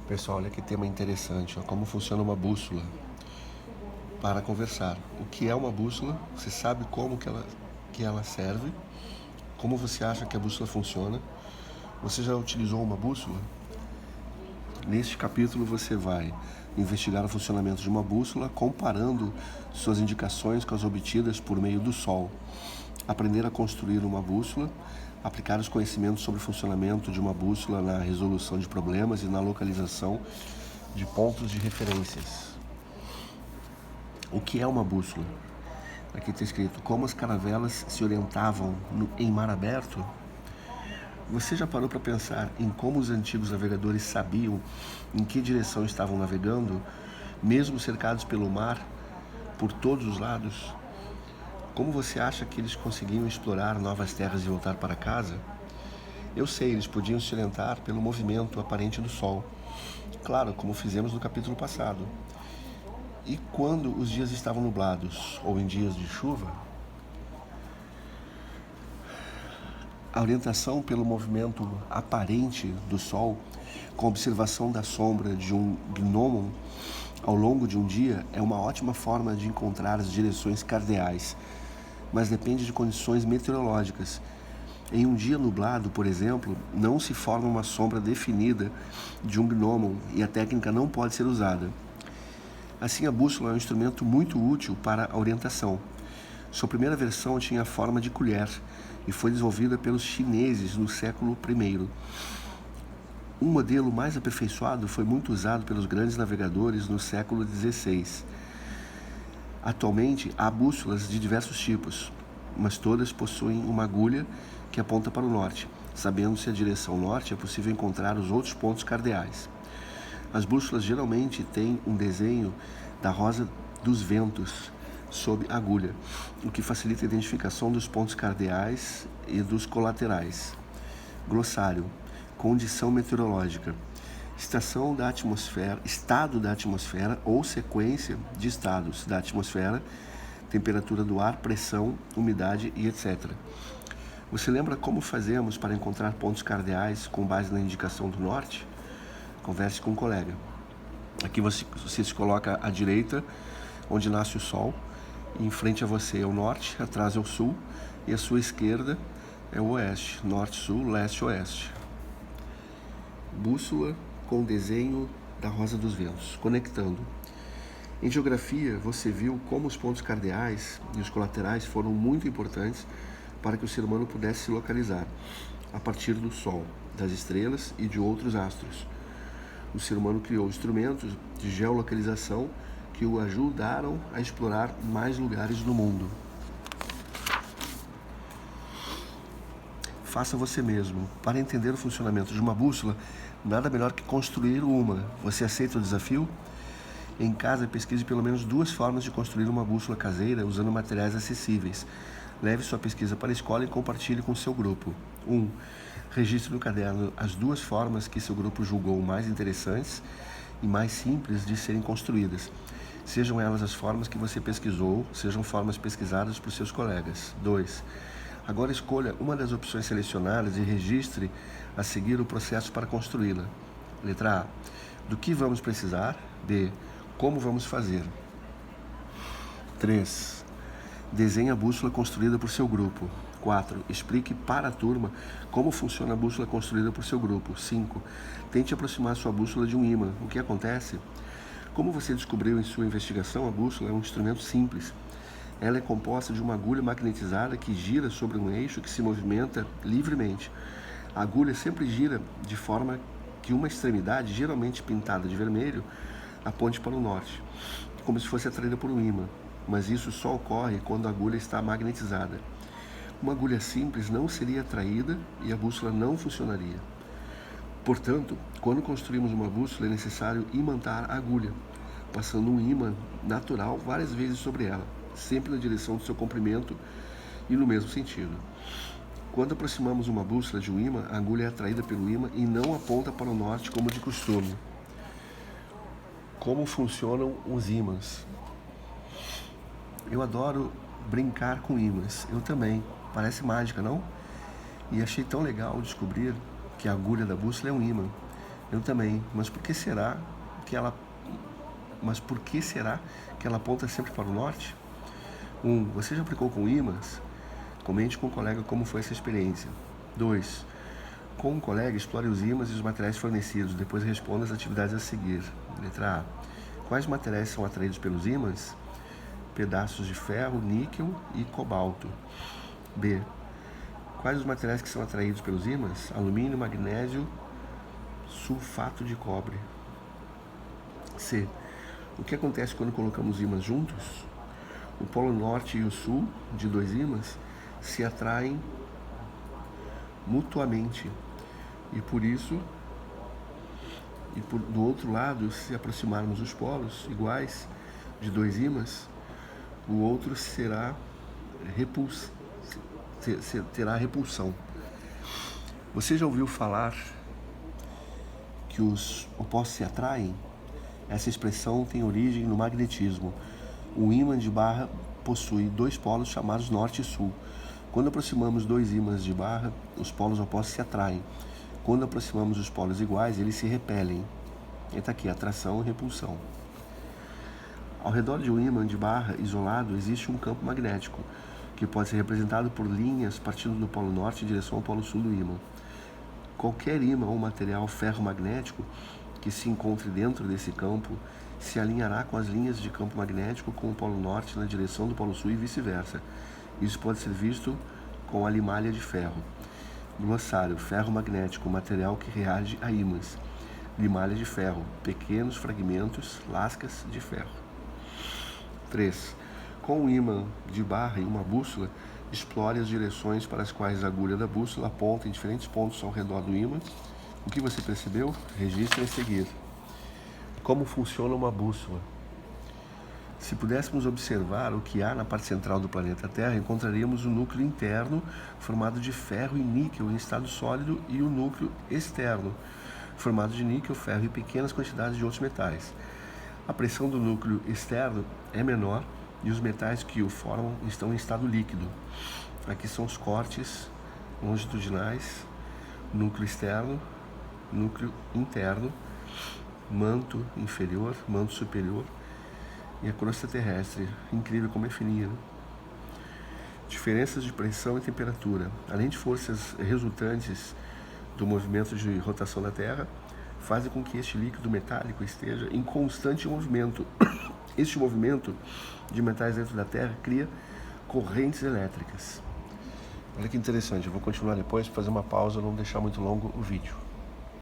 Pessoal, olha que tema interessante, ó, como funciona uma bússola para conversar. O que é uma bússola? Você sabe como que ela serve? Como você acha que a bússola funciona? Você já utilizou uma bússola? Neste capítulo você vai investigar o funcionamento de uma bússola comparando suas indicações com as obtidas por meio do Sol. Aprender a construir uma bússola, aplicar os conhecimentos sobre o funcionamento de uma bússola na resolução de problemas e na localização de pontos de referências. O que é uma bússola? Aqui está escrito como as caravelas se orientavam em mar aberto. Você já parou para pensar em como os antigos navegadores sabiam em que direção estavam navegando, mesmo cercados pelo mar por todos os lados? Como você acha que eles conseguiam explorar novas terras e voltar para casa? Eu sei, eles podiam se orientar pelo movimento aparente do Sol. Claro, como fizemos no capítulo passado. E quando os dias estavam nublados ou em dias de chuva, a orientação pelo movimento aparente do Sol, com observação da sombra de um gnomon ao longo de um dia, é uma ótima forma de encontrar as direções cardeais, mas depende de condições meteorológicas. Em um dia nublado, por exemplo, não se forma uma sombra definida de um gnomon e a técnica não pode ser usada. Assim, a bússola é um instrumento muito útil para a orientação. Sua primeira versão tinha a forma de colher e foi desenvolvida pelos chineses no século I. Um modelo mais aperfeiçoado foi muito usado pelos grandes navegadores no século XVI. Atualmente, há bússolas de diversos tipos, mas todas possuem uma agulha que aponta para o norte. Sabendo-se a direção norte, é possível encontrar os outros pontos cardeais. As bússolas geralmente têm um desenho da rosa dos ventos sob a agulha, o que facilita a identificação dos pontos cardeais e dos colaterais. Glossário: condição meteorológica, estação da atmosfera, estado da atmosfera ou sequência de estados da atmosfera, temperatura do ar, pressão, umidade e etc. Você lembra como fazemos para encontrar pontos cardeais com base na indicação do norte? Converse com um colega. Aqui você se coloca à direita, onde nasce o sol, e em frente a você é o norte, atrás é o sul, e à sua esquerda é o oeste, norte, sul, leste, oeste. Bússola com desenho da rosa dos ventos, conectando. Em geografia, você viu como os pontos cardeais e os colaterais foram muito importantes para que o ser humano pudesse se localizar a partir do Sol, das estrelas e de outros astros. O ser humano criou instrumentos de geolocalização que o ajudaram a explorar mais lugares no mundo. Faça você mesmo. Para entender o funcionamento de uma bússola, nada melhor que construir uma. Você aceita o desafio? Em casa, pesquise pelo menos 2 formas de construir uma bússola caseira usando materiais acessíveis. Leve sua pesquisa para a escola e compartilhe com seu grupo. 1. Registre no caderno as 2 formas que seu grupo julgou mais interessantes e mais simples de serem construídas. Sejam elas as formas que você pesquisou, sejam formas pesquisadas por seus colegas. 2. Agora escolha uma das opções selecionadas e registre a seguir o processo para construí-la. Letra A. Do que vamos precisar? B. Como vamos fazer? 3. Desenhe a bússola construída por seu grupo. 4. Explique para a turma como funciona a bússola construída por seu grupo. 5. Tente aproximar sua bússola de um ímã. O que acontece? Como você descobriu em sua investigação, a bússola é um instrumento simples. Ela é composta de uma agulha magnetizada que gira sobre um eixo que se movimenta livremente. A agulha sempre gira de forma que uma extremidade, geralmente pintada de vermelho, aponte para o norte, como se fosse atraída por um ímã. Mas isso só ocorre quando a agulha está magnetizada. Uma agulha simples não seria atraída e a bússola não funcionaria. Portanto, quando construímos uma bússola, é necessário imantar a agulha, passando um ímã natural várias vezes sobre ela, sempre na direção do seu comprimento e no mesmo sentido. Quando aproximamos uma bússola de um ímã, a agulha é atraída pelo ímã e não aponta para o norte como de costume. Como funcionam os ímãs? Eu adoro brincar com ímãs, eu também. Parece mágica, não? E achei tão legal descobrir que a agulha da bússola é um ímã. Eu também. Mas por que será que ela aponta sempre para o norte? Você já aplicou com ímãs? Comente com o colega como foi essa experiência. 2. Com um colega, explore os ímãs e os materiais fornecidos. Depois responda as atividades a seguir. Letra A. Quais materiais são atraídos pelos ímãs? Pedaços de ferro, níquel e cobalto. B. Quais os materiais que são atraídos pelos ímãs? Alumínio, magnésio, sulfato de cobre. C. O que acontece quando colocamos ímãs juntos? O polo norte e o sul de dois ímãs se atraem mutuamente e por isso, do outro lado, se aproximarmos os polos iguais de dois ímãs, o outro terá repulsão. Você já ouviu falar que os opostos se atraem? Essa expressão tem origem no magnetismo. O ímã de barra possui dois polos chamados norte e sul. Quando aproximamos dois ímãs de barra, os polos opostos se atraem. Quando aproximamos os polos iguais, eles se repelem. Está aqui, atração e repulsão. Ao redor de um ímã de barra isolado, existe um campo magnético, que pode ser representado por linhas partindo do polo norte em direção ao polo sul do ímã. Qualquer ímã ou material ferromagnético que se encontre dentro desse campo se alinhará com as linhas de campo magnético com o polo norte na direção do polo sul e vice-versa. Isso pode ser visto com a limalha de ferro. Glossário: ferro magnético, material que reage a ímãs. Limalha de ferro: pequenos fragmentos, lascas de ferro. 3. Com um ímã de barra e uma bússola, explore as direções para as quais a agulha da bússola aponta em diferentes pontos ao redor do ímã. O que você percebeu? Registre a seguir. Como funciona uma bússola? Se pudéssemos observar o que há na parte central do planeta Terra, encontraríamos o núcleo interno, formado de ferro e níquel em estado sólido, e o núcleo externo, formado de níquel, ferro e pequenas quantidades de outros metais. A pressão do núcleo externo é menor e os metais que o formam estão em estado líquido. Aqui são os cortes longitudinais: núcleo externo, núcleo interno, manto inferior, manto superior e a crosta terrestre. Incrível como é fininha, né? Diferenças de pressão e temperatura. Além de forças resultantes do movimento de rotação da Terra, fazem com que este líquido metálico esteja em constante movimento. Este movimento de metais dentro da Terra cria correntes elétricas. Olha que interessante, eu vou continuar depois para fazer uma pausa, não deixar muito longo o vídeo.